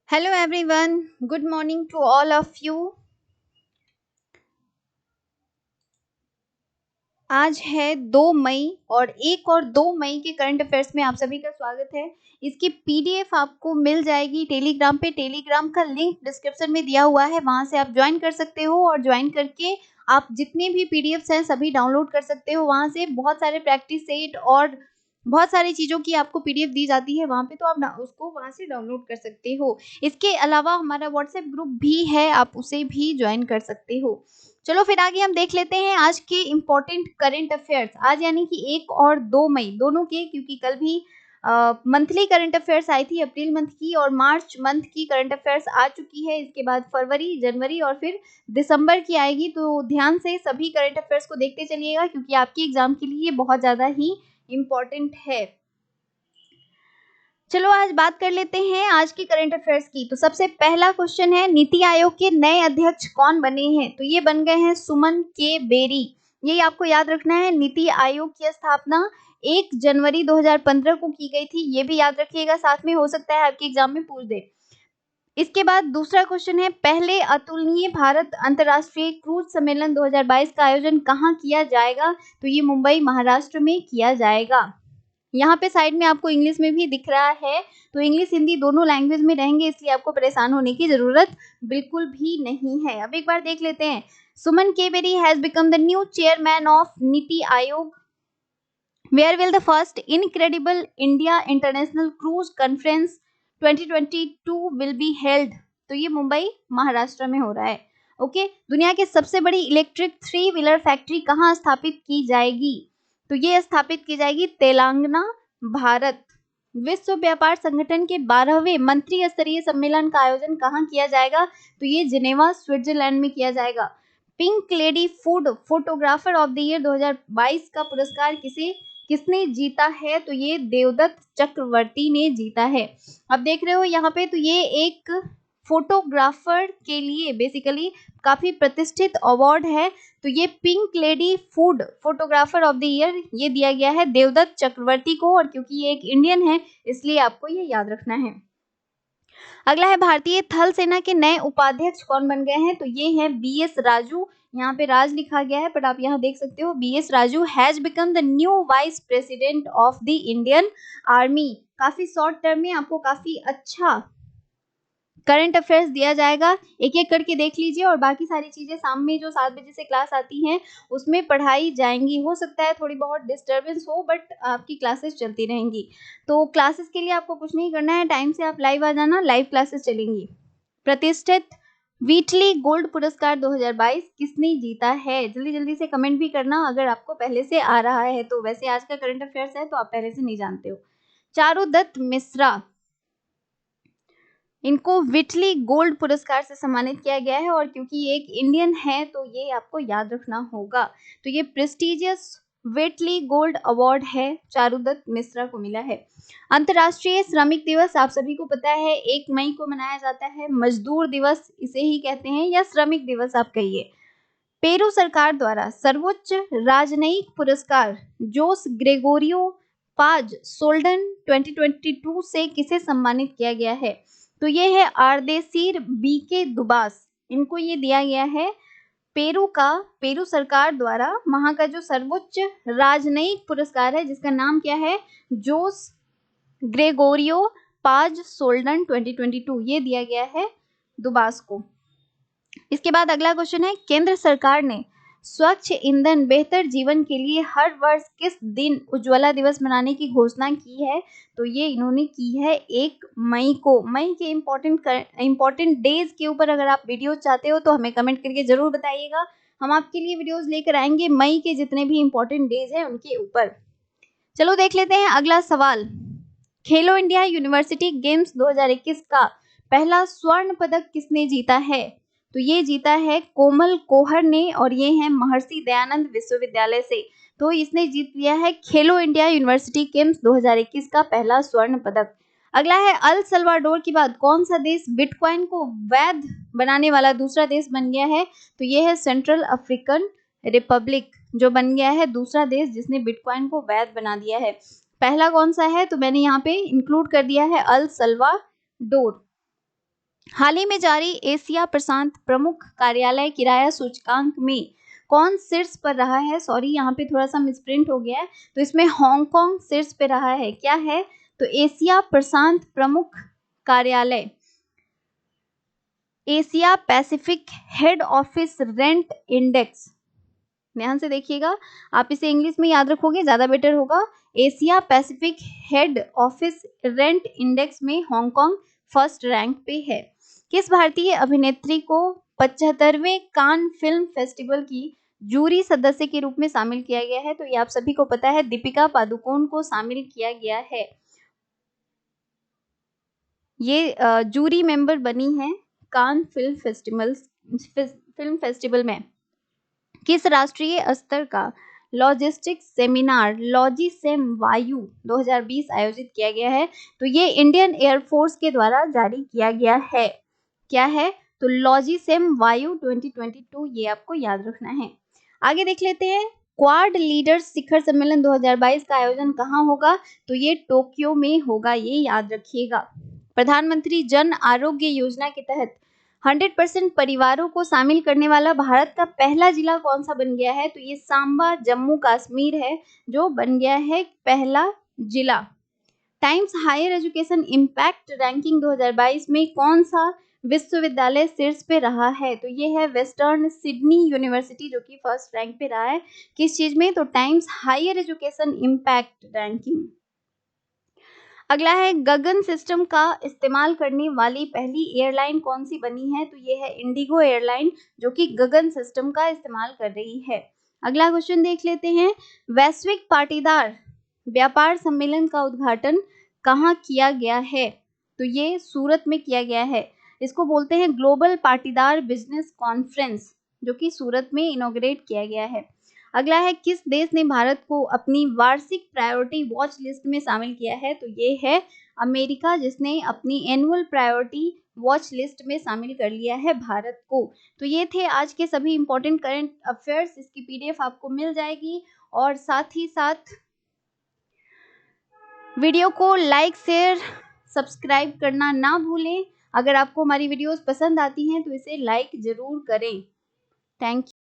Hello everyone, good morning to all of you. आज है 2 मई और 1 और 2 मई के करंट अफेयर्स में आप सभी का स्वागत है। इसकी पीडीएफ आपको मिल जाएगी टेलीग्राम पे। टेलीग्राम का लिंक डिस्क्रिप्शन में दिया हुआ है, वहां से आप ज्वाइन कर सकते हो और ज्वाइन करके आप जितने भी पीडीएफ्स हैं सभी डाउनलोड कर सकते हो। वहां से बहुत सारे प्रैक्टिस सेट और बहुत सारी चीज़ों की आपको पीडीएफ दी जाती है वहाँ पे, तो आप उसको वहाँ से डाउनलोड कर सकते हो। इसके अलावा हमारा व्हाट्सएप ग्रुप भी है, आप उसे भी ज्वाइन कर सकते हो। चलो फिर आगे हम देख लेते हैं आज के इम्पोर्टेंट करंट अफेयर्स। आज यानी कि 1 और 2 मई दोनों के, क्योंकि कल भी मंथली करंट अफेयर्स आई थी अप्रैल मंथ की, और मार्च मंथ की करंट अफेयर्स आ चुकी है। इसके बाद फरवरी, जनवरी और फिर दिसंबर की आएगी। तो ध्यान से सभी करंट अफेयर्स को देखते चलिएगा, क्योंकि आपके एग्जाम के लिए बहुत ज़्यादा ही इम्पोर्टेंट है। चलो आज बात कर लेते हैं आज की करंट अफेयर्स की। तो सबसे पहला क्वेश्चन है, नीति आयोग के नए अध्यक्ष कौन बने हैं? तो ये बन गए हैं सुमन के बेरी। ये आपको याद रखना है। नीति आयोग की स्थापना 1 जनवरी 2015 को की गई थी, ये भी याद रखिएगा, साथ में हो सकता है आपके एग्जाम में पूछ दे। इसके बाद दूसरा क्वेश्चन है, पहले अतुलनीय भारत अंतर्राष्ट्रीय क्रूज सम्मेलन 2022 का आयोजन कहाँ किया जाएगा? तो ये मुंबई, महाराष्ट्र में किया जाएगा। यहाँ पे साइड में आपको इंग्लिश में भी दिख रहा है, तो इंग्लिश हिंदी दोनों लैंग्वेज में रहेंगे, इसलिए आपको परेशान होने की जरूरत बिल्कुल भी नहीं है। अब एक बार देख लेते हैं। Suman Bery has become the new chairman of NITI Aayog. Where will the first incredible India international cruise conference 2022 will be held? तो ये मुंबई, महाराष्ट्र में हो रहा है। ओके, दुनिया की सबसे बड़ी इलेक्ट्रिक 3 व्हीलर फैक्ट्री कहाँ स्थापित की जाएगी? तो ये स्थापित की जाएगी तेलंगाना, भारत। विश्व व्यापार संगठन के 12वें मंत्री स्तरीय सम्मेलन का आयोजन कहाँ किया जाएगा? तो ये जिनेवा, स्विट्जरलैंड में किया जाएगा। Pink lady food photographer of the year 2022 का पुरस्कार किसने जीता है? तो ये देवदत्त चक्रवर्ती ने जीता है। अब देख रहे हो यहाँ पे, तो ये एक फोटोग्राफर के लिए बेसिकली काफी प्रतिष्ठित अवार्ड है। तो ये pink lady food photographer of the year ये दिया गया है देवदत्त चक्रवर्ती को, और क्योंकि ये एक इंडियन है इसलिए आपको ये याद रखना है। अगला है, भारतीय थल सेना के नए उपाध्यक्ष कौन बन गए हैं? तो ये है बीएस राजू। यहाँ पे राज लिखा गया है, बट आप यहाँ देख सकते हो BS Raju has become the new vice president of the Indian Army. काफी शॉर्ट टर्म में आपको काफी अच्छा करंट अफेयर्स दिया जाएगा, एक एक करके देख लीजिए, और बाकी सारी चीजें शाम में जो 7 बजे से क्लास आती हैं उसमें पढ़ाई जाएंगी। हो सकता है थोड़ी बहुत डिस्टर्बेंस हो, बट आपकी क्लासेस चलती रहेंगी। तो क्लासेस के लिए आपको कुछ नहीं करना है, टाइम से आप लाइव आ जाना, लाइव क्लासेस चलेंगी। प्रतिष्ठित व्हीटली गोल्ड पुरस्कार 2022 किसने जीता है? जल्दी जल्दी से कमेंट भी करना अगर आपको पहले से आ रहा है तो। वैसे आज का करंट अफेयर्स है तो आप पहले से नहीं जानते हो। चारुदत्त मिश्रा, इनको व्हिटली गोल्ड पुरस्कार से सम्मानित किया गया है, और क्योंकि ये एक इंडियन है तो ये आपको याद रखना होगा। तो ये प्रेस्टिजियस व्हिटली गोल्ड अवार्ड है, चारुदत्त मिश्रा को मिला है। अंतर्राष्ट्रीय श्रमिक दिवस आप सभी को पता है 1 मई को मनाया जाता है। मजदूर दिवस इसे ही कहते हैं, या श्रमिक दिवस आप कहिए। पेरू सरकार द्वारा सर्वोच्च राजनयिक पुरस्कार जोस ग्रेगोरियो पाज सोल्डन 2022 से किसे सम्मानित किया गया है? तो ये है आर्देसीर बीके दुबास, इनको ये दिया गया है पेरू सरकार द्वारा। वहां का जो सर्वोच्च राजनयिक पुरस्कार है जिसका नाम क्या है, जोस ग्रेगोरियो पाज सोल्डन 2022, ये दिया गया है दुबास को। इसके बाद अगला क्वेश्चन है, केंद्र सरकार ने स्वच्छ ईंधन बेहतर जीवन के लिए हर वर्ष किस दिन उज्ज्वला दिवस मनाने की घोषणा की है? तो ये इन्होंने की है 1 मई को। मई के इम्पोर्टेंट डेज के ऊपर अगर आप वीडियो चाहते हो तो हमें कमेंट करके जरूर बताइएगा, हम आपके लिए वीडियोस लेकर आएंगे मई के जितने भी इम्पोर्टेंट डेज हैं उनके ऊपर। चलो देख लेते हैं अगला सवाल। खेलो इंडिया यूनिवर्सिटी गेम्स 2021 का पहला स्वर्ण पदक किसने जीता है? तो ये जीता है कोमल कोहर ने, और ये है महर्षि दयानंद विश्वविद्यालय से। तो इसने जीत लिया है खेलो इंडिया यूनिवर्सिटी गेम्स 2021 का पहला स्वर्ण पदक। अगला है, अल सल्वाडोर के बाद कौन सा देश बिटकॉइन को वैध बनाने वाला दूसरा देश बन गया है? तो ये है सेंट्रल अफ्रीकन रिपब्लिक, जो बन गया है दूसरा देश जिसने बिटकॉइन को वैध बना दिया है। पहला कौन सा है? तो मैंने यहाँ पे इंक्लूड कर दिया है अल सल्वाडोर। हाल ही में जारी एशिया प्रशांत प्रमुख कार्यालय किराया सूचकांक में कौन शीर्ष पर रहा है? सॉरी, यहाँ पे थोड़ा सा मिसप्रिंट हो गया है, तो इसमें हांगकांग शीर्ष पे रहा है। क्या है? तो एशिया प्रशांत प्रमुख कार्यालय, Asia Pacific head office rent index, ध्यान से देखिएगा, आप इसे इंग्लिश में याद रखोगे ज्यादा बेटर होगा। Asia Pacific head office rent index में हांगकांग फर्स्ट रैंक पे है। किस भारतीय अभिनेत्री को 75वें कान फिल्म फेस्टिवल की जूरी सदस्य के रूप में शामिल किया गया है? तो ये आप सभी को पता है, दीपिका पादुकोण को शामिल किया गया है। ये जूरी मेंबर बनी है कान फिल्म फेस्टिवल में। किस राष्ट्रीय स्तर का लॉजिस्टिक्स सेमिनार लॉजिसेम वायु 2020 आयोजित किया गया है? तो ये इंडियन एयरफोर्स के द्वारा जारी किया गया है। क्या है? तो लॉजिसेम वायु 2022, ये आपको याद रखना है। आगे देख लेते हैं, क्वाड लीडर्स शिखर सम्मेलन 2022 का आयोजन कहाँ होगा? तो ये टोक्यो में होगा, ये याद रखिएगा। प्रधानमंत्री जन आरोग्य योजना के तहत 100% परिवारों को शामिल करने वाला भारत का पहला जिला कौन सा बन गया है? तो ये सांबा जम्मू कश्मीर है जो बन गया है पहला जिला। Times Higher Education Impact Ranking 2022 में कौन सा विश्वविद्यालय शीर्ष पे रहा है? तो ये है वेस्टर्न सिडनी यूनिवर्सिटी, जो कि फर्स्ट रैंक पे रहा है। किस चीज में? तो Times Higher Education Impact Ranking. अगला है, गगन सिस्टम का इस्तेमाल करने वाली पहली एयरलाइन कौन सी बनी है? तो ये है इंडिगो एयरलाइन, जो कि गगन सिस्टम का इस्तेमाल कर रही है। अगला क्वेश्चन देख लेते हैं, वैश्विक पाटीदार व्यापार सम्मेलन का उद्घाटन कहाँ किया गया है? तो ये सूरत में किया गया है। इसको बोलते हैं ग्लोबल पाटीदार बिजनेस कॉन्फ्रेंस, जो कि सूरत में इनॉग्रेट किया गया है। अगला है, किस देश ने भारत को अपनी वार्षिक प्रायोरिटी वॉच लिस्ट में शामिल किया है? तो ये है अमेरिका, जिसने अपनी एनुअल प्रायोरिटी वॉच लिस्ट में शामिल कर लिया है भारत को। तो ये थे आज के सभी इंपॉर्टेंट करंट अफेयर्स। इसकी पीडीएफ आपको मिल जाएगी, और साथ ही साथ वीडियो को लाइक शेयर सब्सक्राइब करना ना भूलें। अगर आपको हमारी वीडियोस पसंद आती हैं तो इसे लाइक जरूर करें। Thank you.